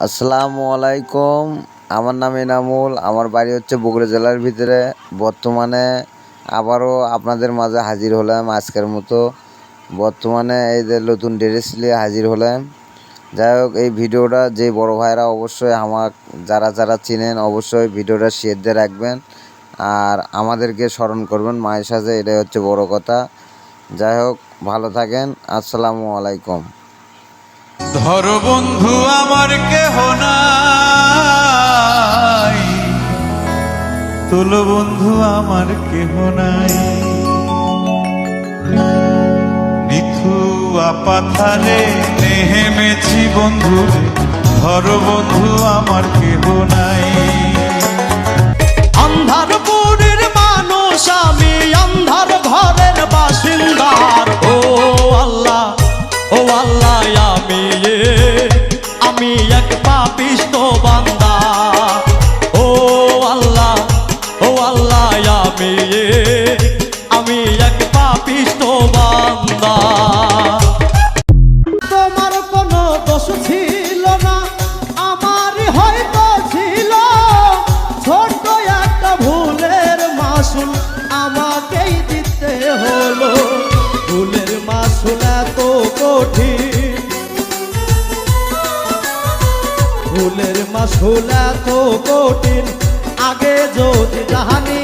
আসসালামু আলাইকুম। আমার নাম এনামুল। আমার বাড়ি হচ্ছে বগুড়া জেলার ভিতরে। বর্তমানে আবারও আপনাদের মাঝে হাজির হলাম আজকের মতো। বর্তমানে এই যে নতুন ড্রেস নিয়ে হাজির হলাম। যাই হোক, এই ভিডিওটা যে বড় ভাইরা অবশ্যই আমার যারা যারা চিনেন অবশ্যই ভিডিওটা শেয়ার দিয়ে রাখবেন, আর আমাদেরকে স্মরণ করবেন মায়ের সাথে, এটাই হচ্ছে বড় কথা। যাই হোক, ভালো থাকেন। আসসালামু আলাইকুম। ধর বন্ধু আমার কেহ নাই, তুল বন্ধু আমার কেহ নাই। নিথুয়া পাথারে নেহেমেছি বন্ধু রে, ধর বন্ধু আমার কেহ নাই। অন্ধারপুরের মানুষ আমি, অন্ধার ঘরের বাসিন্দার। ও আল্লাহ, ও আল্লাহ, আমি এক পাপিষ্ঠ বান্দা। ও আল্লাহ, ও আল্লাহ, আমি এক পাপিষ্ঠ বান্দা। তোমার কোনো দোষ ছিল না, আমার হয়তো ছিল ছোট একটা ভুলের মাসুল আমাকেই দিতে হলো। ভুলের মাসুল এত কঠিন, ভুলের মাসুল এত কঠিন, আগে যদি জানি